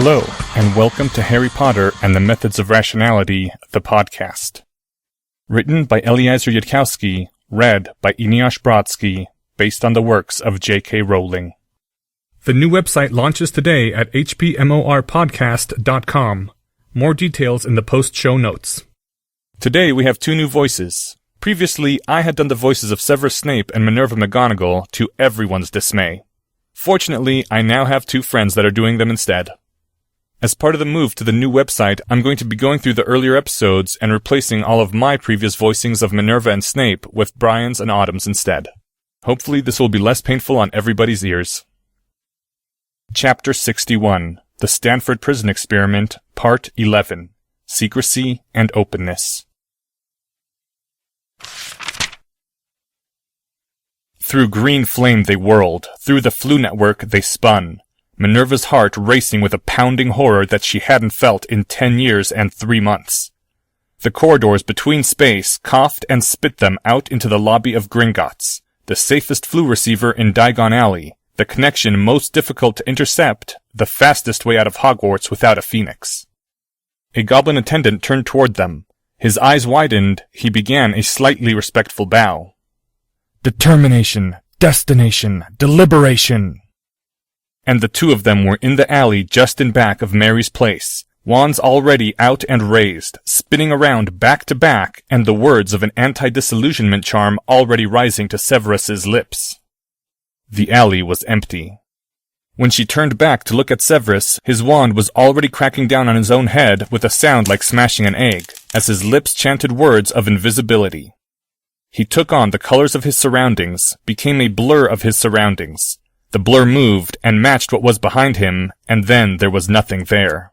Hello, and welcome to Harry Potter and the Methods of Rationality, the podcast. Written by Eliezer Yudkowsky, read by Eneasz Brodsky, based on the works of J.K. Rowling. The new website launches today at hpmorpodcast.com. More details in the post-show notes. Today we have two new voices. Previously, I had done the voices of Severus Snape and Minerva McGonagall, to everyone's dismay. Fortunately, I now have two friends that are doing them instead. As part of the move to the new website, I'm going to be going through the earlier episodes and replacing all of my previous voicings of Minerva and Snape with Brian's and Autumn's instead. Hopefully this will be less painful on everybody's ears. Chapter 61, The Stanford Prison Experiment, Part 11, Secrecy and Openness. Through green flame they whirled, through the Flu network they spun, Minerva's heart racing with a pounding horror that she hadn't felt in 10 years and 3 months. The corridors between space coughed and spit them out into the lobby of Gringotts, the safest Flu receiver in Diagon Alley, the connection most difficult to intercept, the fastest way out of Hogwarts without a phoenix. A goblin attendant turned toward them. His eyes widened, he began a slightly respectful bow. Determination, destination, deliberation. And the two of them were in the alley just in back of Mary's place, wands already out and raised, spinning around back to back, and the words of an anti-disillusionment charm already rising to Severus's lips. The alley was empty. When she turned back to look at Severus, his wand was already cracking down on his own head with a sound like smashing an egg, as his lips chanted words of invisibility. He took on the colors of his surroundings, became a blur of his surroundings. The blur moved and matched what was behind him, and then there was nothing there.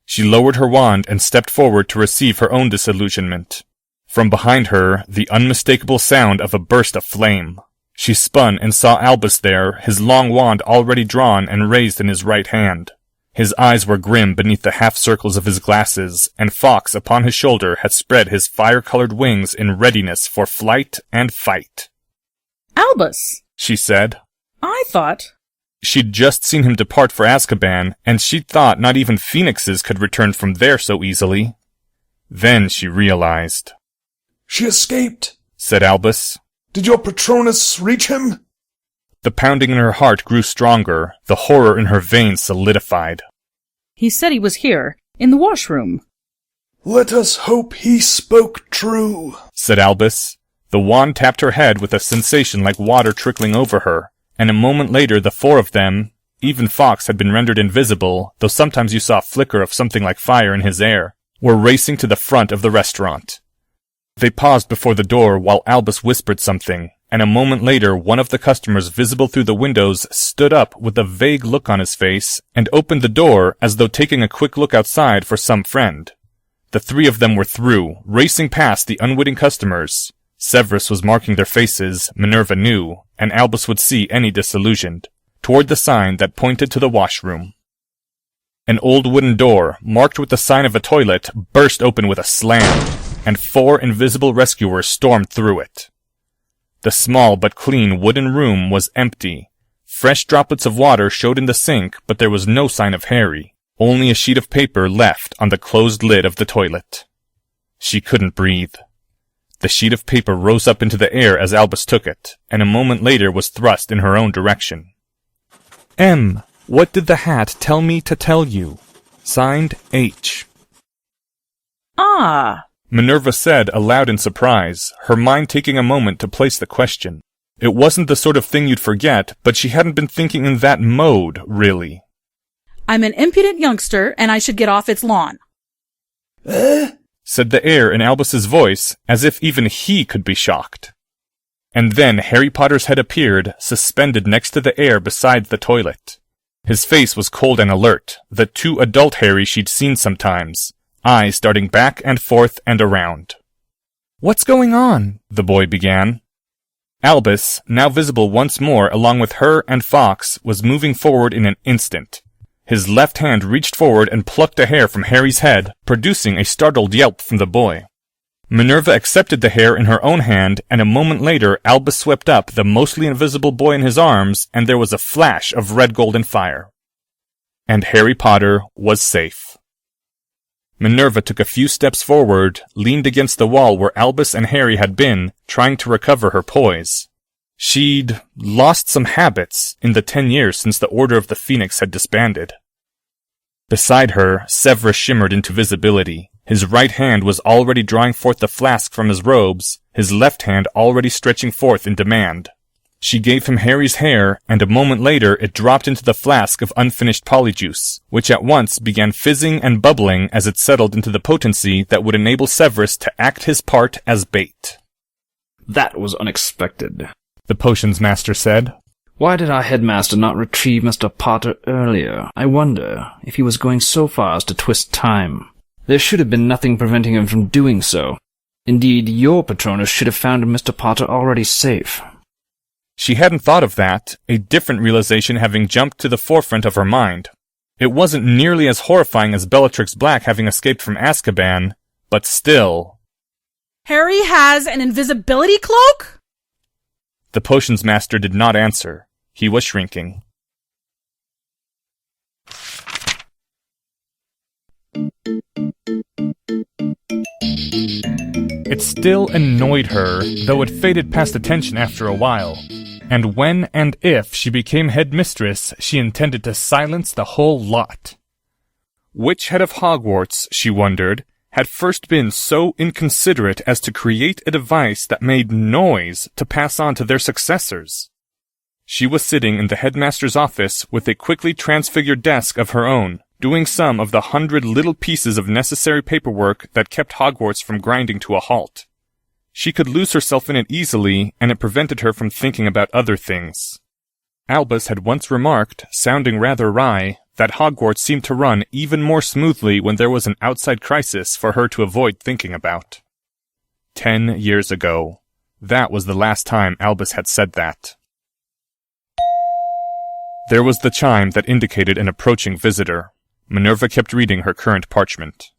She lowered her wand and stepped forward to receive her own disillusionment. From behind her, the unmistakable sound of a burst of flame. She spun and saw Albus there, his long wand already drawn and raised in his right hand. His eyes were grim beneath the half-circles of his glasses, and Fawkes upon his shoulder had spread his fire-colored wings in readiness for flight and fight. "Albus," she said. "I thought—" She'd just seen him depart for Azkaban, and she'd thought not even phoenixes could return from there so easily. Then she realized. "She escaped," said Albus. "Did your Patronus reach him?" The pounding in her heart grew stronger, the horror in her veins solidified. "He said he was here, in the washroom." "Let us hope he spoke true," said Albus. The wand tapped her head with a sensation like water trickling over her, and a moment later the four of them, even Fawkes had been rendered invisible, though sometimes you saw a flicker of something like fire in his air, were racing to the front of the restaurant. They paused before the door while Albus whispered something, and a moment later one of the customers visible through the windows stood up with a vague look on his face and opened the door as though taking a quick look outside for some friend. The three of them were through, racing past the unwitting customers. Severus was marking their faces, Minerva knew, and Albus would see any disillusioned, toward the sign that pointed to the washroom. An old wooden door, marked with the sign of a toilet, burst open with a slam, and 4 invisible rescuers stormed through it. The small but clean wooden room was empty. Fresh droplets of water showed in the sink, but there was no sign of Harry, only a sheet of paper left on the closed lid of the toilet. She couldn't breathe. The sheet of paper rose up into the air as Albus took it, and a moment later was thrust in her own direction. M. What did the hat tell me to tell you? Signed, H. "Ah," Minerva said aloud in surprise, her mind taking a moment to place the question. It wasn't the sort of thing you'd forget, but she hadn't been thinking in that mode, really. "I'm an impudent youngster, and I should get off its lawn." Said the air in Albus's voice, as if even he could be shocked. And then Harry Potter's head appeared, suspended next to the air beside the toilet. His face was cold and alert, the too adult Harry she'd seen sometimes, eyes darting back and forth and around. "What's going on?" the boy began. Albus, now visible once more along with her and Fawkes, was moving forward in an instant. His left hand reached forward and plucked a hair from Harry's head, producing a startled yelp from the boy. Minerva accepted the hair in her own hand, and a moment later Albus swept up the mostly invisible boy in his arms, and there was a flash of red golden fire. and Harry Potter was safe. Minerva took a few steps forward, leaned against the wall where Albus and Harry had been, trying to recover her poise. She'd lost some habits in the 10 years since the Order of the Phoenix had disbanded. Beside her, Severus shimmered into visibility. His right hand was already drawing forth the flask from his robes, his left hand already stretching forth in demand. She gave him Harry's hair, and a moment later it dropped into the flask of unfinished polyjuice, which at once began fizzing and bubbling as it settled into the potency that would enable Severus to act his part as bait. That was unexpected, the potions master said. Why did our headmaster not retrieve Mr. Potter earlier? I wonder if he was going so far as to twist time. There should have been nothing preventing him from doing so. Indeed, your Patronus should have found Mr. Potter already safe. She hadn't thought of that, a different realization having jumped to the forefront of her mind. It wasn't nearly as horrifying as Bellatrix Black having escaped from Azkaban, but still. Harry has an invisibility cloak? The potions master did not answer. He was shrinking. It still annoyed her, though it faded past attention after a while. And when and if she became headmistress, she intended to silence the whole lot. Which head of Hogwarts, she wondered, had first been so inconsiderate as to create a device that made noise to pass on to their successors? She was sitting in the headmaster's office with a quickly transfigured desk of her own, doing some of the 100 little pieces of necessary paperwork that kept Hogwarts from grinding to a halt. She could lose herself in it easily, and it prevented her from thinking about other things. Albus had once remarked, sounding rather wry, that Hogwarts seemed to run even more smoothly when there was an outside crisis for her to avoid thinking about. 10 years ago. That was the last time Albus had said that. There was the chime that indicated an approaching visitor. Minerva kept reading her current parchment.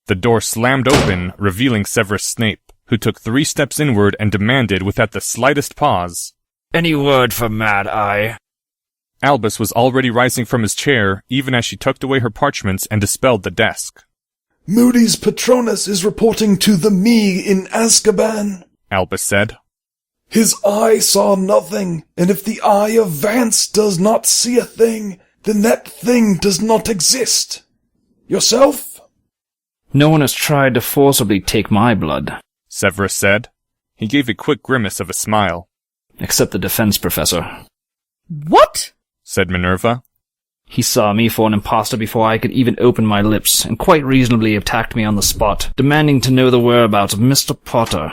The door slammed open, revealing Severus Snape, who took 3 steps inward and demanded without the slightest pause, Any word for Mad Eye? Albus was already rising from his chair, even as she tucked away her parchments and dispelled the desk. Moody's Patronus is reporting to the me in Azkaban, Albus said. His eye saw nothing, and if the eye of Vance does not see a thing, then that thing does not exist. Yourself? No one has tried to forcibly take my blood, Severus said. He gave a quick grimace of a smile. Except the defense professor. What? Said Minerva. He saw me for an impostor before I could even open my lips, and quite reasonably attacked me on the spot, demanding to know the whereabouts of Mr. Potter.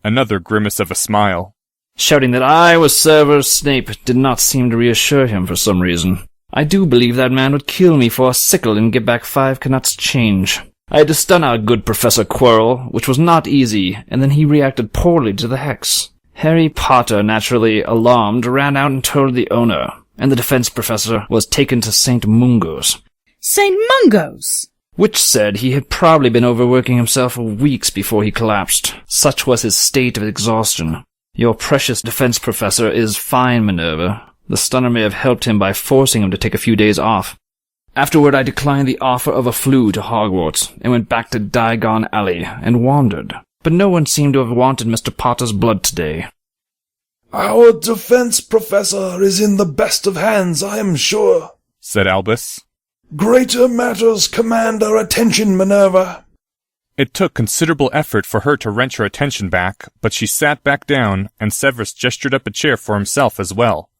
Another grimace of a smile. Shouting that I was Severus Snape did not seem to reassure him for some reason. I do believe that man would kill me for a sickle and get back 5 Knuts change. I had to stun our good Professor Quirrell, which was not easy, and then he reacted poorly to the hex. Harry Potter, naturally alarmed, ran out and told the owner, and the defense professor was taken to St. Mungo's. St. Mungo's? Which said he had probably been overworking himself for weeks before he collapsed. Such was his state of exhaustion. Your precious defense professor is fine, Minerva. The stunner may have helped him by forcing him to take a few days off. Afterward, I declined the offer of a flue to Hogwarts, and went back to Diagon Alley, and wandered. But no one seemed to have wanted Mr. Potter's blood today. Our defense professor is in the best of hands, I am sure, said Albus. Greater matters command our attention, Minerva. It took considerable effort for her to wrench her attention back, but she sat back down, and Severus gestured up a chair for himself as well,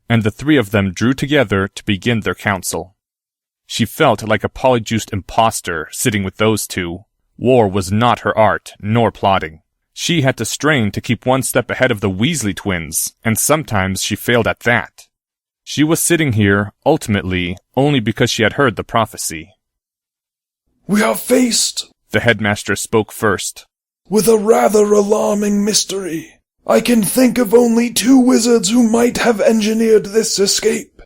and the 3 of them drew together to begin their council. She felt like a polyjuiced impostor sitting with those 2. War was not her art, nor plotting. She had to strain to keep 1 step ahead of the Weasley twins, and sometimes she failed at that. She was sitting here, ultimately, only because she had heard the prophecy. We are faced, the headmaster spoke first, with a rather alarming mystery. I can think of only 2 wizards who might have engineered this escape.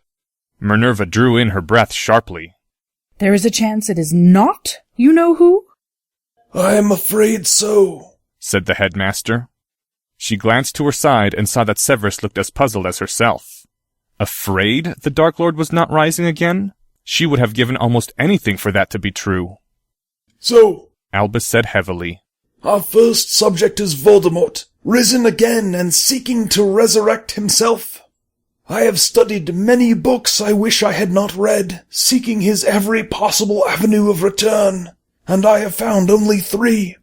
Minerva drew in her breath sharply. There is a chance it is not you know who? I am afraid so, said the headmaster. She glanced to her side and saw that Severus looked as puzzled as herself. Afraid the Dark Lord was not rising again? She would have given almost anything for that to be true. So, Albus said heavily. Our first subject is Voldemort, risen again and seeking to resurrect himself. I have studied many books I wish I had not read, seeking his every possible avenue of return, and I have found only 3.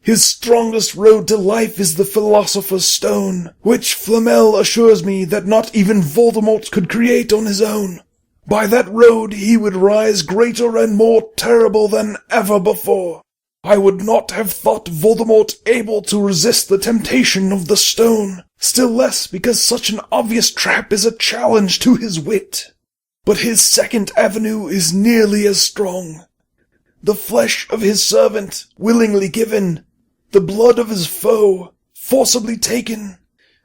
His strongest road to life is the Philosopher's Stone, which Flamel assures me that not even Voldemort could create on his own. By that road he would rise greater and more terrible than ever before. I would not have thought Voldemort able to resist the temptation of the stone, still less because such an obvious trap is a challenge to his wit. But his second avenue is nearly as strong. The flesh of his servant, willingly given, the blood of his foe, forcibly taken,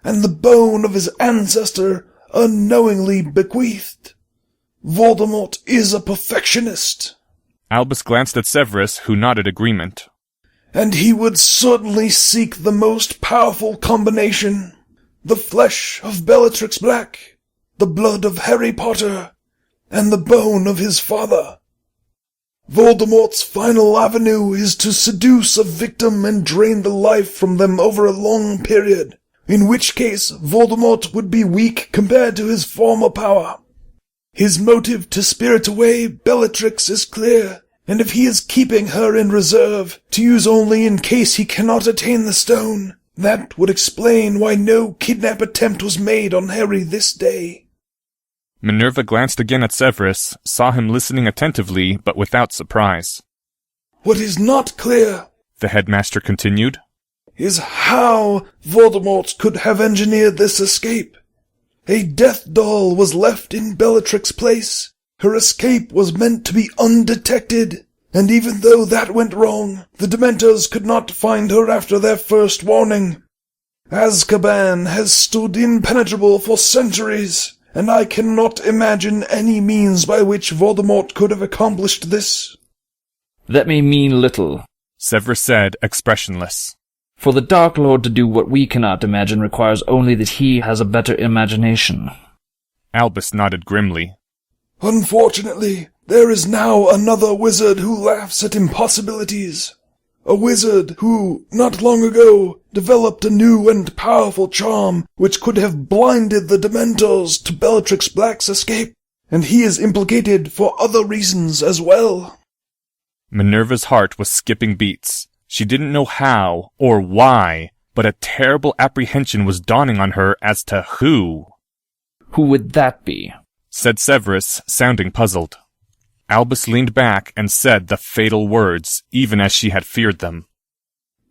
and the bone of his ancestor, unknowingly bequeathed. Voldemort is a perfectionist. Albus glanced at Severus, who nodded agreement. And he would certainly seek the most powerful combination. The flesh of Bellatrix Black, the blood of Harry Potter, and the bone of his father. Voldemort's final avenue is to seduce a victim and drain the life from them over a long period, in which case Voldemort would be weak compared to his former power. His motive to spirit away Bellatrix is clear, and if he is keeping her in reserve, to use only in case he cannot attain the stone, that would explain why no kidnap attempt was made on Harry this day. Minerva glanced again at Severus, saw him listening attentively, but without surprise. What is not clear, the headmaster continued, is how Voldemort could have engineered this escape. A death doll was left in Bellatrix's place. Her escape was meant to be undetected, and even though that went wrong, the Dementors could not find her after their first warning. Azkaban has stood impenetrable for centuries, and I cannot imagine any means by which Voldemort could have accomplished this. That may mean little, Severus said, expressionless. For the Dark Lord to do what we cannot imagine requires only that he has a better imagination. Albus nodded grimly. Unfortunately, there is now another wizard who laughs at impossibilities. A wizard who, not long ago, developed a new and powerful charm which could have blinded the Dementors to Bellatrix Black's escape, and he is implicated for other reasons as well. Minerva's heart was skipping beats. She didn't know how or why, but a terrible apprehension was dawning on her as to who. Who would that be? Said Severus, sounding puzzled. Albus leaned back and said the fatal words, even as she had feared them.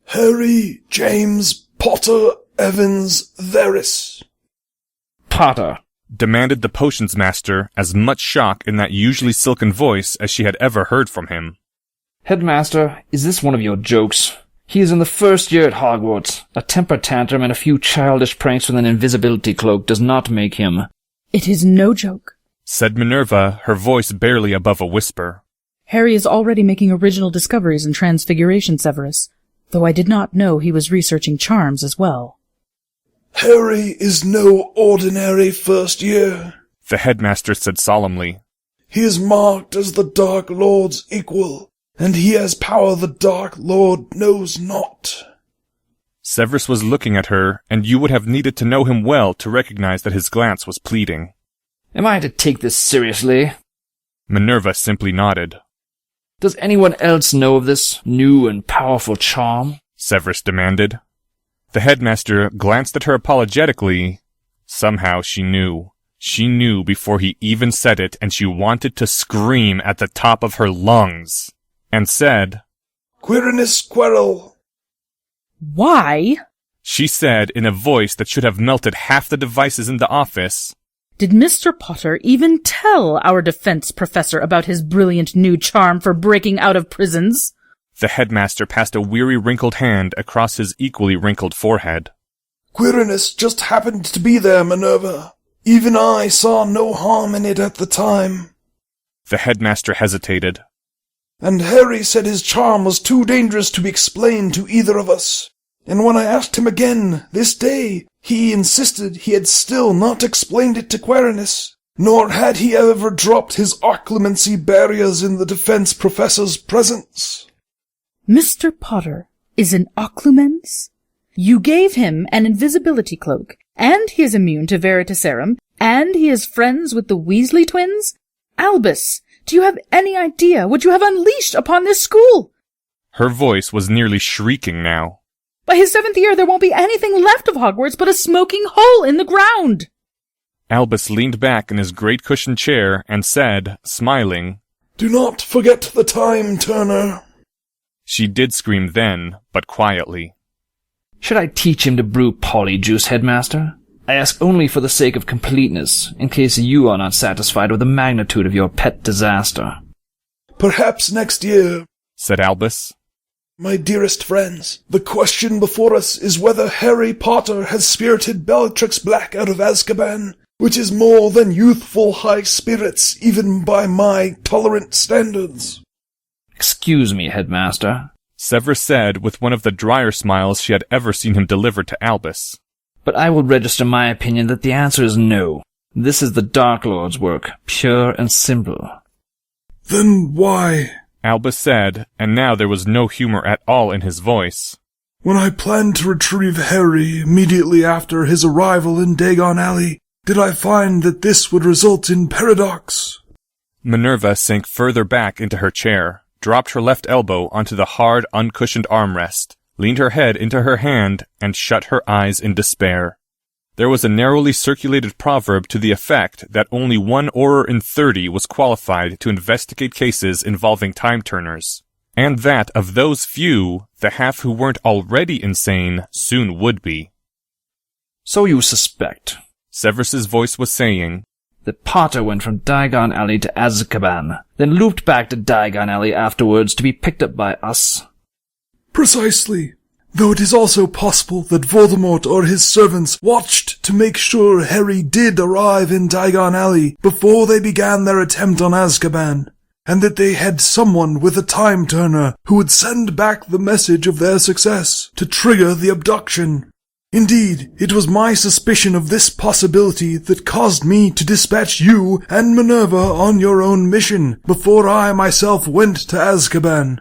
Harry James Potter Evans Varys. Potter, demanded the potions master, as much shock in that usually silken voice as she had ever heard from him. Headmaster, is this one of your jokes? He is in the first year at Hogwarts. A temper tantrum and a few childish pranks with an invisibility cloak does not make him. It is no joke, said Minerva, her voice barely above a whisper. Harry is already making original discoveries in transfiguration, Severus, though I did not know he was researching charms as well. Harry is no ordinary first year, the headmaster said solemnly. He is marked as the Dark Lord's equal, and he has power the Dark Lord knows not. Severus was looking at her, and you would have needed to know him well to recognize that his glance was pleading. Am I to take this seriously? Minerva simply nodded. Does anyone else know of this new and powerful charm? Severus demanded. The headmaster glanced at her apologetically. Somehow she knew. She knew before he even said it, and she wanted to scream at the top of her lungs. And said, Quirinus Quirrell. Why? She said in a voice that should have melted half the devices in the office. Did Mr. Potter even tell our defense professor about his brilliant new charm for breaking out of prisons? The headmaster passed a weary wrinkled hand across his equally wrinkled forehead. Quirinus just happened to be there, Minerva. Even I saw no harm in it at the time. The headmaster hesitated. And Harry said his charm was too dangerous to be explained to either of us. And when I asked him again, this day, he insisted he had still not explained it to Quirinus, nor had he ever dropped his occlumency barriers in the defense professor's presence. Mr. Potter is an occlumens? You gave him an invisibility cloak, and he is immune to veritaserum, and he is friends with the Weasley twins? Albus, do you have any idea what you have unleashed upon this school? Her voice was nearly shrieking now. By his 7th year there won't be anything left of Hogwarts but a smoking hole in the ground. Albus leaned back in his great cushioned chair and said, smiling, Do not forget the time, Turner. She did scream then, but quietly. Should I teach him to brew polyjuice, Headmaster? I ask only for the sake of completeness, in case you are not satisfied with the magnitude of your pet disaster. Perhaps next year, said Albus. My dearest friends, the question before us is whether Harry Potter has spirited Bellatrix Black out of Azkaban, which is more than youthful high spirits, even by my tolerant standards. Excuse me, Headmaster, Severus said with one of the drier smiles she had ever seen him deliver to Albus. But I will register my opinion that the answer is no. This is the Dark Lord's work, pure and simple. Then why? Albus said, and now there was no humor at all in his voice. When I planned to retrieve Harry immediately after his arrival in Diagon Alley, did I find that this would result in paradox? Minerva sank further back into her chair, dropped her left elbow onto the hard, uncushioned armrest, leaned her head into her hand, and shut her eyes in despair. There was a narrowly circulated proverb to the effect that only 1 Auror in 30 was qualified to investigate cases involving time-turners, and that of those few, the half who weren't already insane soon would be. So you suspect, Severus's voice was saying, that Potter went from Diagon Alley to Azkaban, then looped back to Diagon Alley afterwards to be picked up by us. Precisely. Though it is also possible that Voldemort or his servants watched to make sure Harry did arrive in Diagon Alley before they began their attempt on Azkaban, and that they had someone with a time-turner who would send back the message of their success to trigger the abduction. Indeed, it was my suspicion of this possibility that caused me to dispatch you and Minerva on your own mission before I myself went to Azkaban.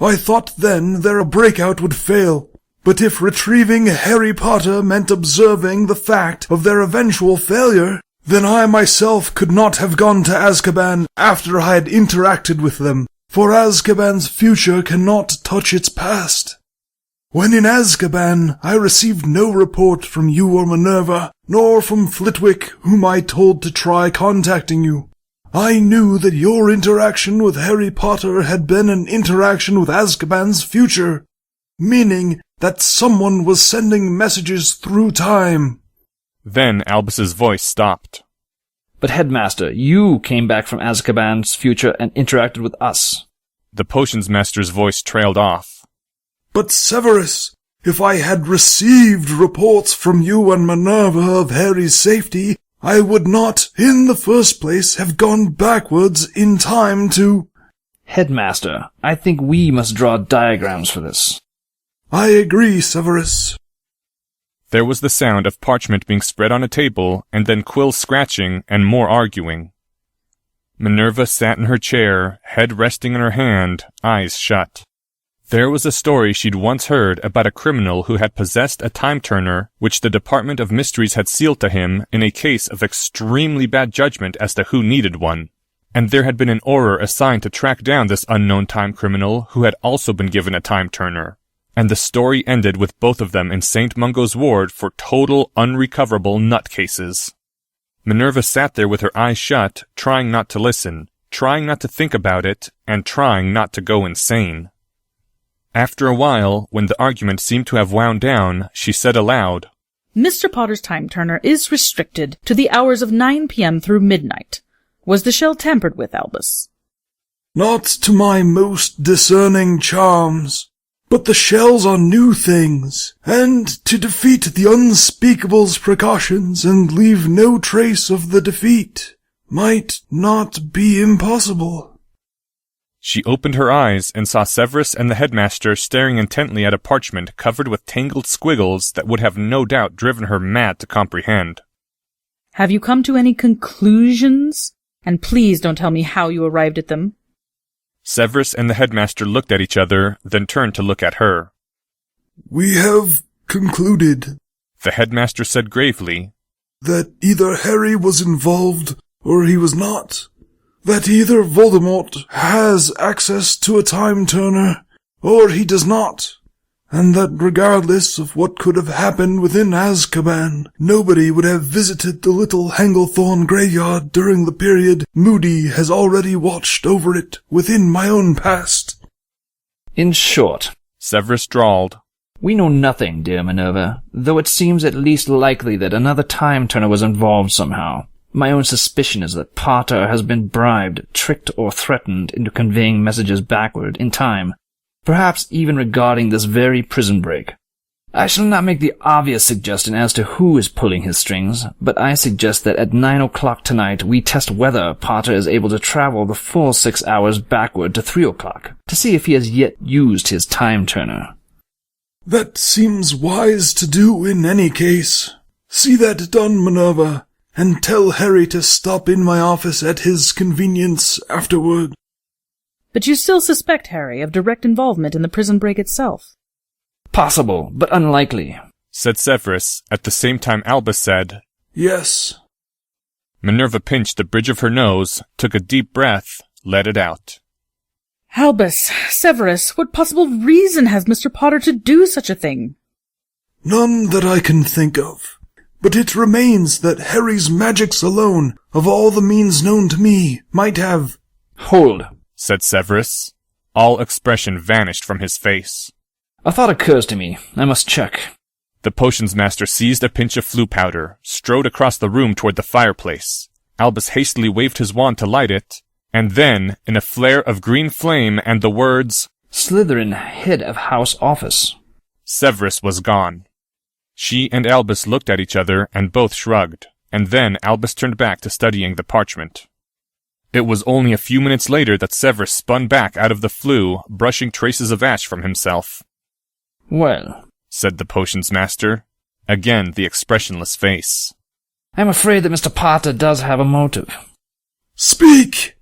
I thought then their breakout would fail, but if retrieving Harry Potter meant observing the fact of their eventual failure, then I myself could not have gone to Azkaban after I had interacted with them, for Azkaban's future cannot touch its past. When in Azkaban, I received no report from you or Minerva, nor from Flitwick, whom I told to try contacting you. I knew that your interaction with Harry Potter had been an interaction with Azkaban's future, meaning that someone was sending messages through time. Then Albus's voice stopped. But Headmaster, you came back from Azkaban's future and interacted with us. The potions master's voice trailed off. But Severus, if I had received reports from you and Minerva of Harry's safety, I would not, in the first place, have gone backwards in time to— Headmaster, I think we must draw diagrams for this. I agree, Severus. There was the sound of parchment being spread on a table, and then quills scratching and more arguing. Minerva sat in her chair, head resting in her hand, eyes shut. There was a story she'd once heard about a criminal who had possessed a time-turner, which the Department of Mysteries had sealed to him in a case of extremely bad judgment as to who needed one. And there had been an Auror assigned to track down this unknown time criminal who had also been given a time-turner. And the story ended with both of them in St. Mungo's ward for total unrecoverable nutcases. Minerva sat there with her eyes shut, trying not to listen, trying not to think about it, and trying not to go insane. After a while, when the argument seemed to have wound down, she said aloud, Mr. Potter's time-turner is restricted to the hours of 9 p.m. through midnight. Was the shell tampered with, Albus? Not to my most discerning charms, but the shells are new things, and to defeat the unspeakable's precautions and leave no trace of the defeat might not be impossible. She opened her eyes and saw Severus and the headmaster staring intently at a parchment covered with tangled squiggles that would have no doubt driven her mad to comprehend. Have you come to any conclusions? And please don't tell me how you arrived at them. Severus and the headmaster looked at each other, then turned to look at her. We have concluded, The headmaster said gravely, that either Harry was involved or he was not. That either Voldemort has access to a time turner or he does not. And that regardless of what could have happened within Azkaban, nobody would have visited the little Hanglethorn graveyard during the period Moody has already watched over it within my own past. In short, Severus drawled, we know nothing, dear Minerva, though it seems at least likely that another time-turner was involved somehow. My own suspicion is that Potter has been bribed, tricked, or threatened into conveying messages backward in time, perhaps even regarding this very prison break. I shall not make the obvious suggestion as to who is pulling his strings, but I suggest that at 9 o'clock tonight we test whether Potter is able to travel the full 6 hours backward to 3 o'clock, to see if he has yet used his time-turner. That seems wise to do in any case. See that done, Minerva, and tell Harry to stop in my office at his convenience afterward. But you still suspect Harry of direct involvement in the prison break itself. Possible, but unlikely, said Severus. At the same time Albus said, Yes. Minerva pinched the bridge of her nose, took a deep breath, let it out. Albus, Severus, what possible reason has Mr. Potter to do such a thing? None that I can think of. But it remains that Harry's magics alone, of all the means known to me, might have— Hold, said Severus. All expression vanished from his face. A thought occurs to me. I must check. The potions master seized a pinch of flue powder, strode across the room toward the fireplace. Albus hastily waved his wand to light it, and then, in a flare of green flame and the words, Slytherin, head of house office, Severus was gone. She and Albus looked at each other and both shrugged, and then Albus turned back to studying the parchment. It was only a few minutes later that Severus spun back out of the flue, brushing traces of ash from himself. Well, said the potions master, again the expressionless face. I'm afraid that Mr. Potter does have a motive. Speak!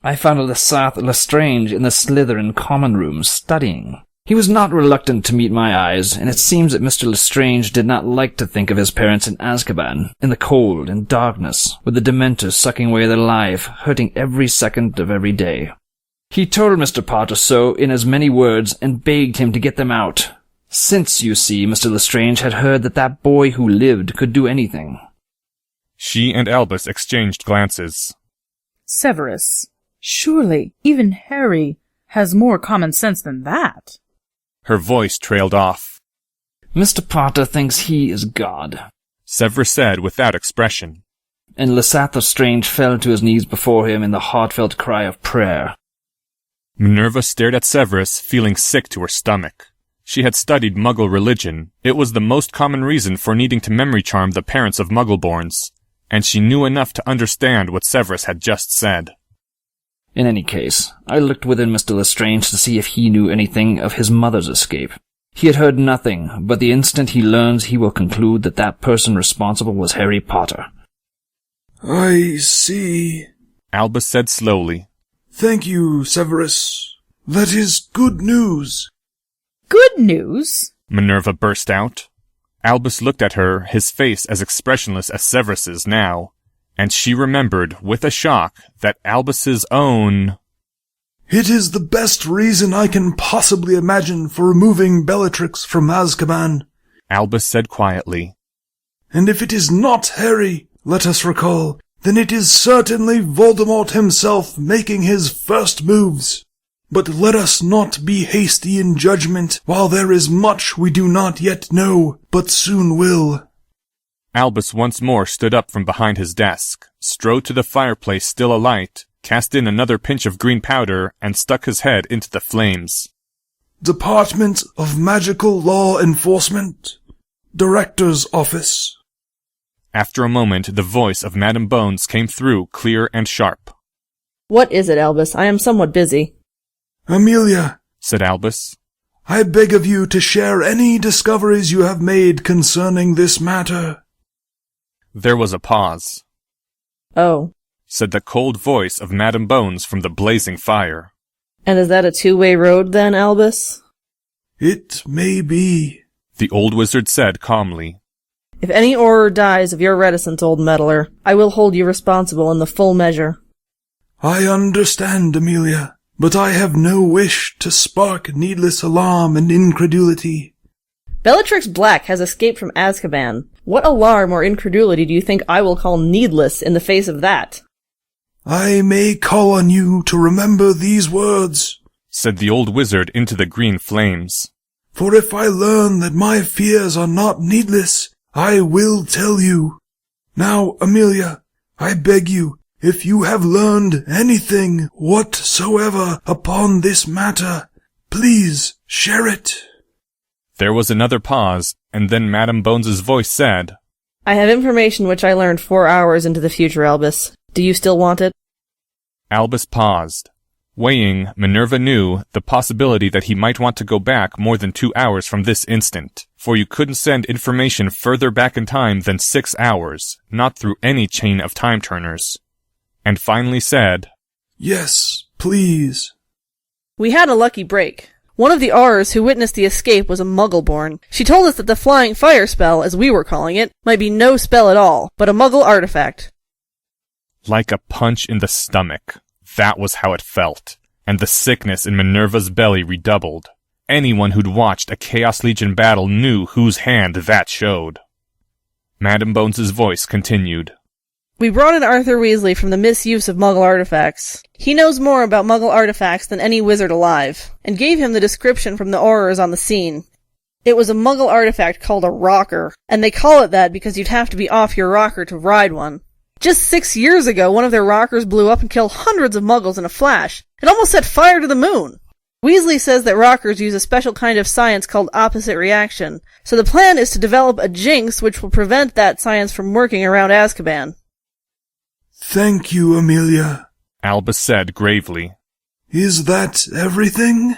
I found Lestat Lestrange in the Slytherin common room studying. He was not reluctant to meet my eyes, and it seems that Mr. Lestrange did not like to think of his parents in Azkaban, in the cold and darkness, with the Dementors sucking away their life, hurting every second of every day. He told Mr. Potter so in as many words, and begged him to get them out, since, you see, Mr. Lestrange had heard that that boy who lived could do anything. She and Albus exchanged glances. Severus, surely even Harry has more common sense than that. Her voice trailed off. Mr. Potter thinks he is God, Severus said without expression. And Lestat Lestrange fell to his knees before him in the heartfelt cry of prayer. Minerva stared at Severus, feeling sick to her stomach. She had studied Muggle religion. It was the most common reason for needing to memory charm the parents of Muggleborns, and she knew enough to understand what Severus had just said. In any case, I looked within Mr. Lestrange to see if he knew anything of his mother's escape. He had heard nothing, but the instant he learns he will conclude that that person responsible was Harry Potter. I see, Albus said slowly. Thank you, Severus. That is good news. Good news? Minerva burst out. Albus looked at her, his face as expressionless as Severus's now, and she remembered, with a shock, that Albus's own— It is the best reason I can possibly imagine for removing Bellatrix from Azkaban, Albus said quietly. And if it is not Harry, let us recall, then it is certainly Voldemort himself making his first moves. But let us not be hasty in judgment while there is much we do not yet know, but soon will. Albus once more stood up from behind his desk, strode to the fireplace still alight, cast in another pinch of green powder, and stuck his head into the flames. Department of Magical Law Enforcement. Director's Office. After a moment, the voice of Madame Bones came through, clear and sharp. What is it, Albus? I am somewhat busy. Amelia, said Albus. I beg of you to share any discoveries you have made concerning this matter. There was a pause. Oh. Said the cold voice of Madame Bones from the blazing fire. And is that a two-way road then, Albus? It may be, The old wizard said calmly. If any Auror dies of your reticence, old meddler, I will hold you responsible in the full measure. I understand, Amelia, but I have no wish to spark needless alarm and incredulity. Bellatrix Black has escaped from Azkaban. What alarm or incredulity do you think I will call needless in the face of that? I may call on you to remember these words, said the old wizard into the green flames. For if I learn that my fears are not needless, I will tell you. Now, Amelia, I beg you, if you have learned anything whatsoever upon this matter, please share it. There was another pause, and then Madame Bones's voice said, I have information which I learned 4 hours into the future, Albus. Do you still want it? Albus paused. Weighing, Minerva knew the possibility that he might want to go back more than 2 hours from this instant, for you couldn't send information further back in time than 6 hours, not through any chain of time-turners. And finally said, Yes, please. We had a lucky break. One of the Aurors who witnessed the escape was a Muggle-born. She told us that the flying fire spell, as we were calling it, might be no spell at all, but a Muggle artifact. Like a punch in the stomach. That was how it felt, and the sickness in Minerva's belly redoubled. Anyone who'd watched a Chaos Legion battle knew whose hand that showed. Madame Bones's voice continued. We brought in Arthur Weasley from the misuse of Muggle artifacts. He knows more about Muggle artifacts than any wizard alive, and gave him the description from the Aurors on the scene. It was a Muggle artifact called a rocker, and they call it that because you'd have to be off your rocker to ride one. Just 6 years ago, one of their rockers blew up and killed hundreds of Muggles in a flash. It almost set fire to the moon. Weasley says that rockers use a special kind of science called opposite reaction, so the plan is to develop a jinx which will prevent that science from working around Azkaban. Thank you, Amelia, Albus said gravely. Is that everything?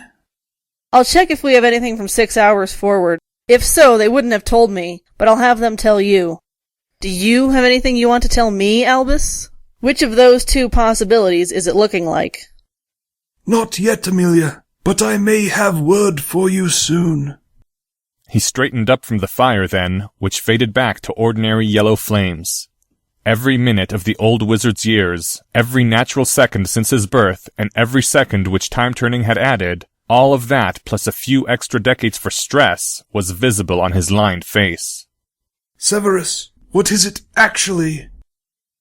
I'll check if we have anything from 6 hours forward. If so, they wouldn't have told me, but I'll have them tell you. Do you have anything you want to tell me, Albus? Which of those two possibilities is it looking like? Not yet, Amelia, but I may have word for you soon. He straightened up from the fire then, which faded back to ordinary yellow flames. Every minute of the old wizard's years, every natural second since his birth, and every second which time-turning had added, all of that plus a few extra decades for stress, was visible on his lined face. Severus, what is it actually?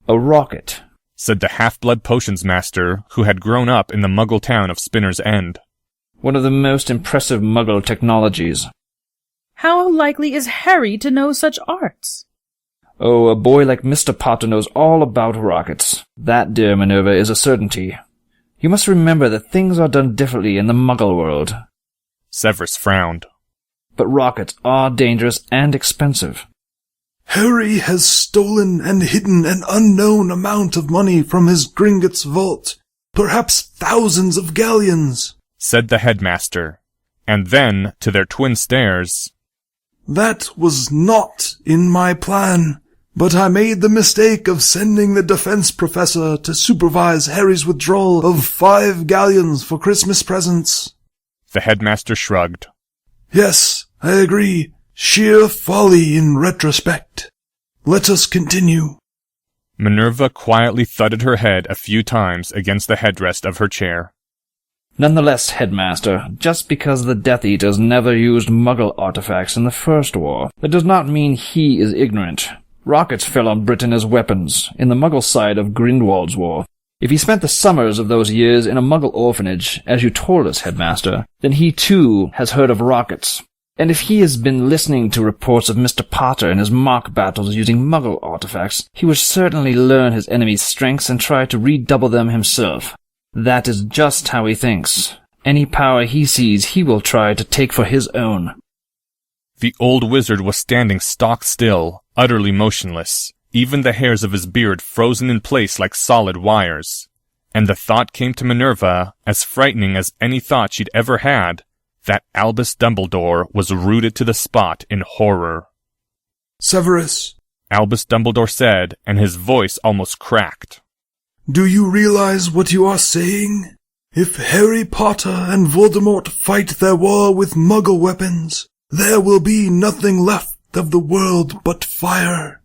A rocket, said the half-blood potions master, who had grown up in the Muggle town of Spinner's End. One of the most impressive Muggle technologies. How likely is Harry to know such arts? Oh, a boy like Mr. Potter knows all about rockets. That, dear Minerva, is a certainty. You must remember that things are done differently in the Muggle world. Severus frowned. But rockets are dangerous and expensive. Harry has stolen and hidden an unknown amount of money from his Gringotts vault. Perhaps thousands of galleons, said the headmaster. And then, to their twin stares, That was not in my plan, but I made the mistake of sending the defense professor to supervise Harry's withdrawal of 5 galleons for Christmas presents. The headmaster shrugged. Yes, I agree. Sheer folly in retrospect. Let us continue. Minerva quietly thudded her head a few times against the headrest of her chair. Nonetheless, Headmaster, just because the Death Eaters never used Muggle artifacts in the First War, that does not mean he is ignorant. Rockets fell on Britain as weapons, in the Muggle side of Grindelwald's War. If he spent the summers of those years in a Muggle orphanage, as you told us, Headmaster, then he too has heard of rockets. And if he has been listening to reports of Mr. Potter and his mock battles using Muggle artifacts, he would certainly learn his enemy's strengths and try to redouble them himself. That is just how he thinks. Any power he sees he will try to take for his own. The old wizard was standing stock still, utterly motionless, even the hairs of his beard frozen in place like solid wires. And the thought came to Minerva, as frightening as any thought she'd ever had, that Albus Dumbledore was rooted to the spot in horror. Severus, Albus Dumbledore said, and his voice almost cracked. Do you realize what you are saying? If Harry Potter and Voldemort fight their war with Muggle weapons, there will be nothing left of the world but fire.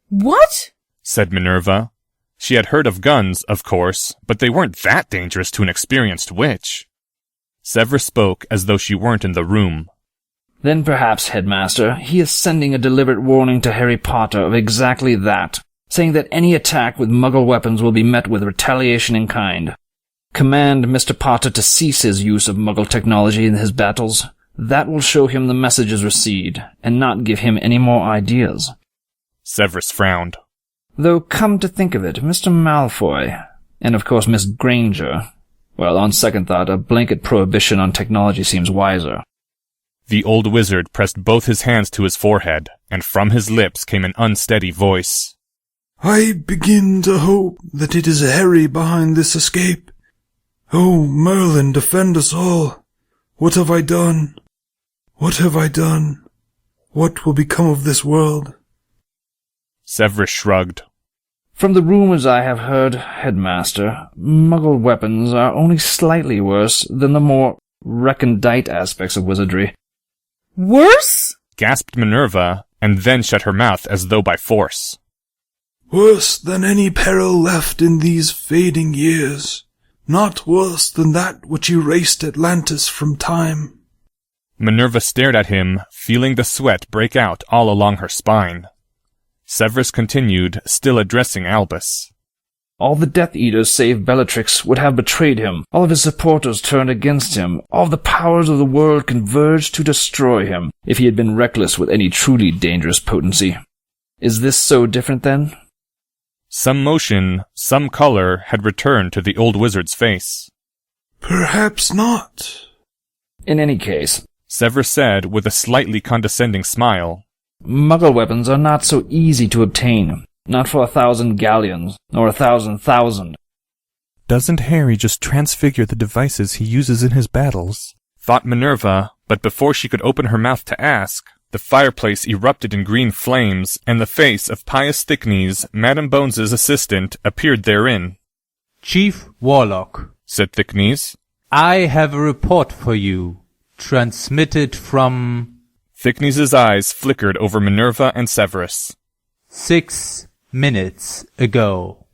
What? Said Minerva. She had heard of guns, of course, but they weren't that dangerous to an experienced witch. Severus spoke as though she weren't in the room. Then perhaps, Headmaster, he is sending a deliberate warning to Harry Potter of exactly that, saying that any attack with Muggle weapons will be met with retaliation in kind. Command Mr. Potter to cease his use of Muggle technology in his battles. That will show him the message is received, and not give him any more ideas. Severus frowned. Though, come to think of it, Mr. Malfoy, and of course Miss Granger, well, on second thought, a blanket prohibition on technology seems wiser. The old wizard pressed both his hands to his forehead, and from his lips came an unsteady voice. I begin to hope that it is Harry behind this escape. Oh, Merlin, defend us all. What have I done? What have I done? What will become of this world? Severus shrugged. From the rumors I have heard, Headmaster, Muggle weapons are only slightly worse than the more recondite aspects of wizardry. Worse? Gasped Minerva, and then shut her mouth as though by force. Worse than any peril left in these fading years. Not worse than that which erased Atlantis from time. Minerva stared at him, feeling the sweat break out all along her spine. Severus continued, still addressing Albus. All the Death Eaters save Bellatrix would have betrayed him. All of his supporters turned against him. All the powers of the world converged to destroy him, if he had been reckless with any truly dangerous potency. Is this so different then? Some motion, some color had returned to the old wizard's face. Perhaps not. In any case, Severus said with a slightly condescending smile, Muggle weapons are not so easy to obtain. Not for 1,000 galleons, nor 1,000,000. Doesn't Harry just transfigure the devices he uses in his battles? Thought Minerva, but before she could open her mouth to ask, the fireplace erupted in green flames, and the face of Pius Thickneys, Madam Bones's assistant, appeared therein. Chief Warlock, said Thickneys, I have a report for you, transmitted from... Thickneys' eyes flickered over Minerva and Severus. 6 minutes ago.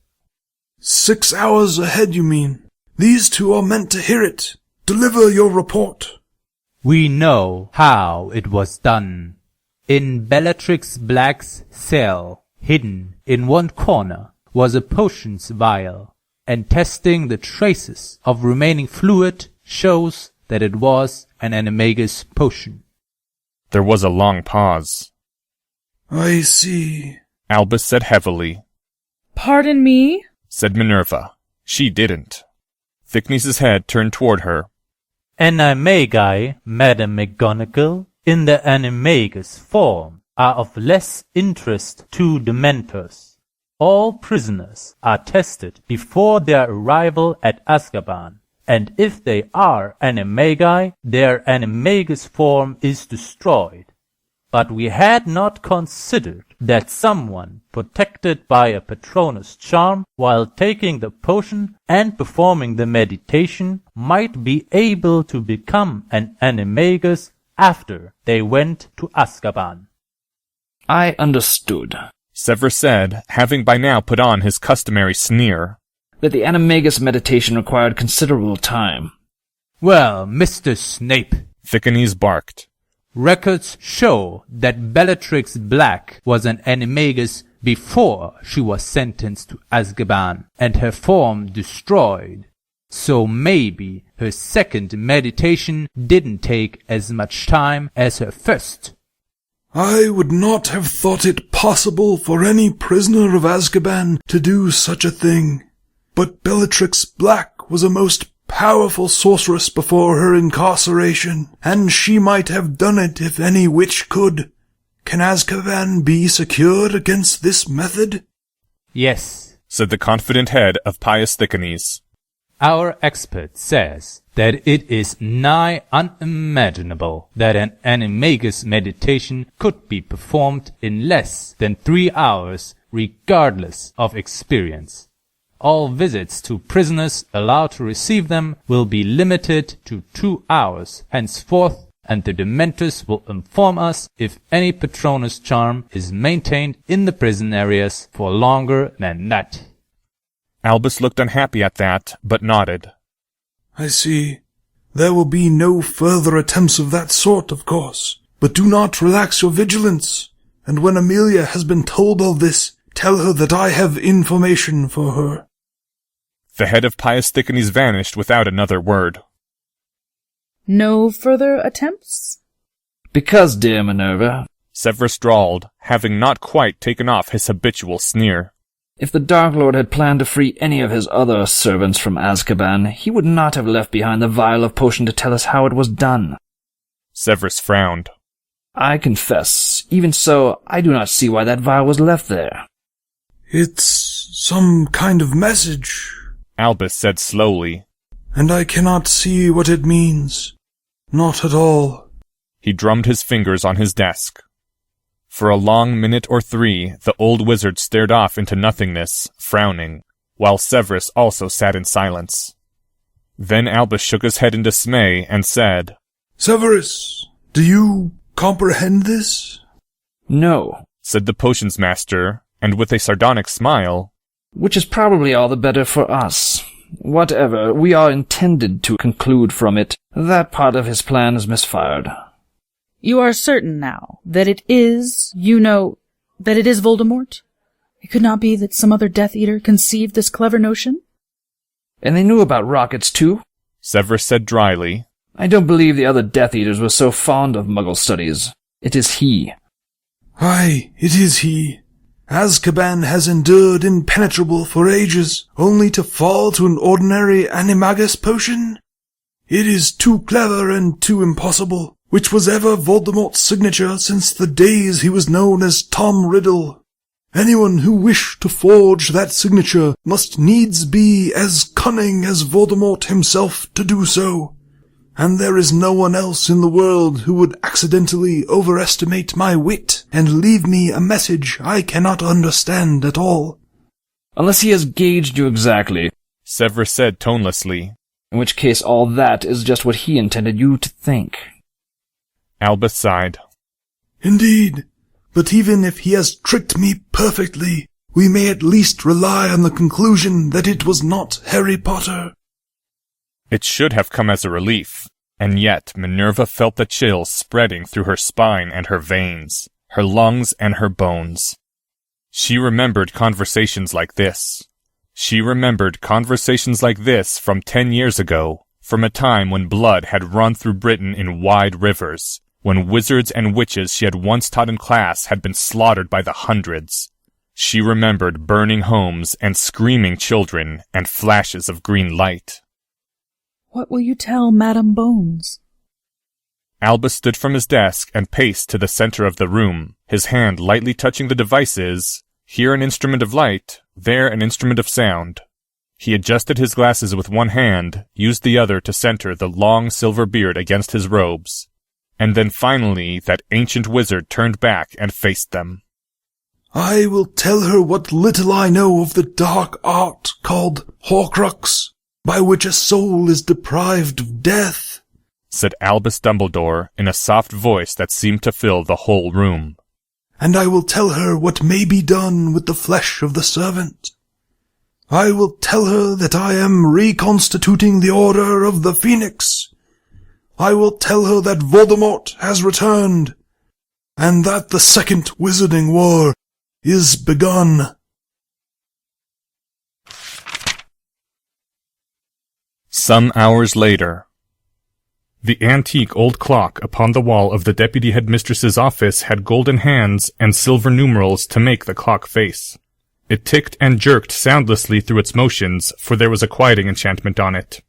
6 hours ahead, you mean? These two are meant to hear it. Deliver your report. We know how it was done. In Bellatrix Black's cell, hidden in one corner, was a potions vial, and testing the traces of remaining fluid shows that it was an animagus potion. There was a long pause. I see, Albus said heavily. Pardon me? Said Minerva. She didn't. Thickneys' head turned toward her. Animagi, Madam McGonagall, in the animagus form, are of less interest to Dementors. All prisoners are tested before their arrival at Azkaban, and if they are animagi, their animagus form is destroyed. But we had not considered that someone protected by a Patronus charm while taking the potion and performing the meditation might be able to become an animagus after they went to Azkaban. I understood, Severus said, having by now put on his customary sneer, that the animagus meditation required considerable time. Well, Mr. Snape, Thickneys barked. Records show that Bellatrix Black was an animagus before she was sentenced to Azkaban and her form destroyed. So maybe her second meditation didn't take as much time as her first. I would not have thought it possible for any prisoner of Azkaban to do such a thing. But Bellatrix Black was a most powerful sorceress before her incarceration, and she might have done it if any witch could. Can Azkaban be secured against this method? Yes, said the confident head of Pius Thickneys. Our expert says that it is nigh unimaginable that an animagus meditation could be performed in less than 3 hours regardless of experience. All visits to prisoners allowed to receive them will be limited to 2 hours henceforth, and the Dementors will inform us if any Patronus charm is maintained in the prison areas for longer than that. Albus looked unhappy at that, but nodded. I see. There will be no further attempts of that sort, of course. But do not relax your vigilance. And when Amelia has been told all this, tell her that I have information for her. The head of Pius Thickines vanished without another word. No further attempts? Because, dear Minerva, Severus drawled, having not quite taken off his habitual sneer. if the Dark Lord had planned to free any of his other servants from Azkaban, he would not have left behind the vial of potion to tell us how it was done. Severus frowned. I confess, even so, I do not see why that vial was left there. It's some kind of message, Albus said slowly. and I cannot see what it means. Not at all. He drummed his fingers on his desk. For a long minute or 3, the old wizard stared off into nothingness, frowning, while Severus also sat in silence. Then Albus shook his head in dismay and said, Severus, do you comprehend this? No, said the potions master, and with a sardonic smile, which is probably all the better for us. Whatever we are intended to conclude from it, that part of his plan is misfired. You are certain now that it is, that it is Voldemort? It could not be that some other Death Eater conceived this clever notion? And they knew about rockets, too? Severus said dryly. I don't believe the other Death Eaters were so fond of Muggle studies. It is he. Aye, it is he. Azkaban has endured impenetrable for ages, only to fall to an ordinary animagus potion? It is too clever and too impossible, which was ever Voldemort's signature since the days he was known as Tom Riddle. Anyone who wished to forge that signature must needs be as cunning as Voldemort himself to do so. And there is no one else in the world who would accidentally overestimate my wit and leave me a message I cannot understand at all. Unless he has gauged you exactly, Severus said tonelessly. In which case all that is just what he intended you to think. Albus sighed. Indeed, but even if he has tricked me perfectly, we may at least rely on the conclusion that it was not Harry Potter. It should have come as a relief, and yet Minerva felt the chills spreading through her spine and her veins, her lungs and her bones. She remembered conversations like this. She remembered conversations like this from 10 years ago, from a time when blood had run through Britain in wide rivers, when wizards and witches she had once taught in class had been slaughtered by the hundreds. She remembered burning homes and screaming children and flashes of green light. What will you tell Madame Bones? Albus stood from his desk and paced to the center of the room, his hand lightly touching the devices, here an instrument of light, there an instrument of sound. He adjusted his glasses with one hand, used the other to center the long silver beard against his robes, and then finally that ancient wizard turned back and faced them. I will tell her what little I know of the dark art called Horcrux, by which a soul is deprived of death, said Albus Dumbledore in a soft voice that seemed to fill the whole room. And I will tell her what may be done with the flesh of the servant. I will tell her that I am reconstituting the Order of the Phoenix. I will tell her that Voldemort has returned, and that the Second Wizarding War is begun. Some hours later. The antique old clock upon the wall of the deputy headmistress's office had golden hands and silver numerals to make the clock face. It ticked and jerked soundlessly through its motions, for there was a quieting enchantment on it.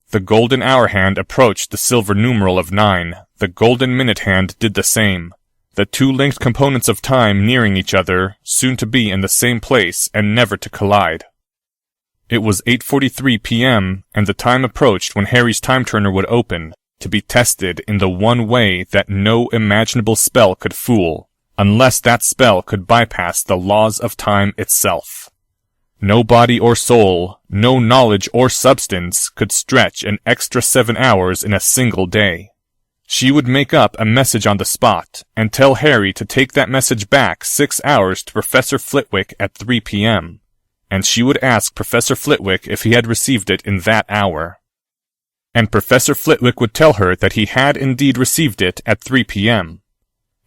The golden hour hand approached the silver numeral of 9. The golden minute hand did the same. The two linked components of time nearing each other, soon to be in the same place and never to collide. It was 8:43 p.m., and the time approached when Harry's time turner would open, to be tested in the one way that no imaginable spell could fool, unless that spell could bypass the laws of time itself. No body or soul, no knowledge or substance could stretch an extra 7 hours in a single day. She would make up a message on the spot, and tell Harry to take that message back 6 hours to Professor Flitwick at 3 p.m., and she would ask Professor Flitwick if he had received it in that hour. And Professor Flitwick would tell her that he had indeed received it at 3 p.m.,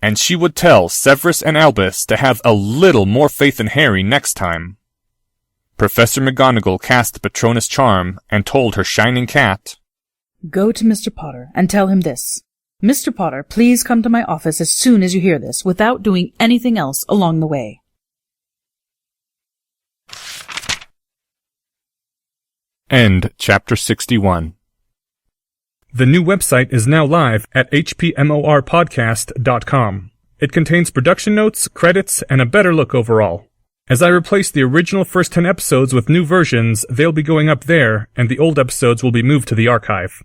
and she would tell Severus and Albus to have a little more faith in Harry next time. Professor McGonagall cast the Patronus charm and told her shining cat, "Go to Mr. Potter and tell him this. Mr. Potter, please come to my office as soon as you hear this, without doing anything else along the way." End Chapter 61. The new website is now live at hpmorpodcast.com. It contains production notes, credits, and a better look overall. As I replace the original first 10 episodes with new versions, they'll be going up there, and the old episodes will be moved to the archive.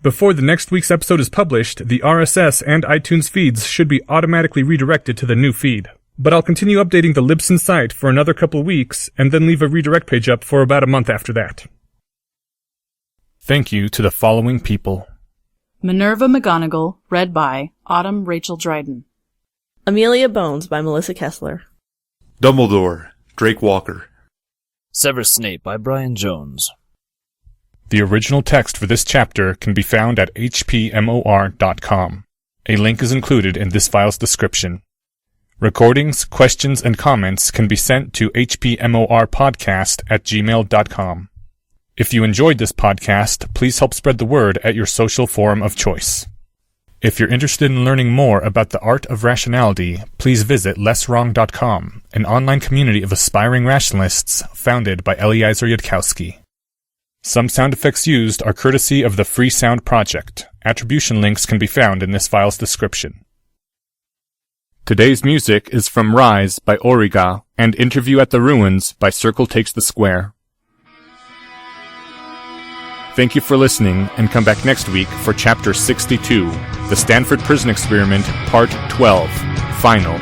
Before the next week's episode is published, the RSS and iTunes feeds should be automatically redirected to the new feed. But I'll continue updating the Libsyn site for another couple of weeks, and then leave a redirect page up for about a month after that. Thank you to the following people: Minerva McGonagall, read by Autumn Rachel Dryden. Amelia Bones by Melissa Kessler. Dumbledore, Drake Walker. Severus Snape by Brian Jones. The original text for this chapter can be found at hpmor.com. A link is included in this file's description. Recordings, questions, and comments can be sent to hpmorpodcast@gmail.com. If you enjoyed this podcast, please help spread the word at your social forum of choice. If you're interested in learning more about the art of rationality, please visit lesswrong.com, an online community of aspiring rationalists founded by Eliezer Yudkowsky. Some sound effects used are courtesy of the Free Sound Project. Attribution links can be found in this file's description. Today's music is from Rise by Origa and Interview at the Ruins by Circle Takes the Square. Thank you for listening, and come back next week for Chapter 62, The Stanford Prison Experiment, Part 12, Final.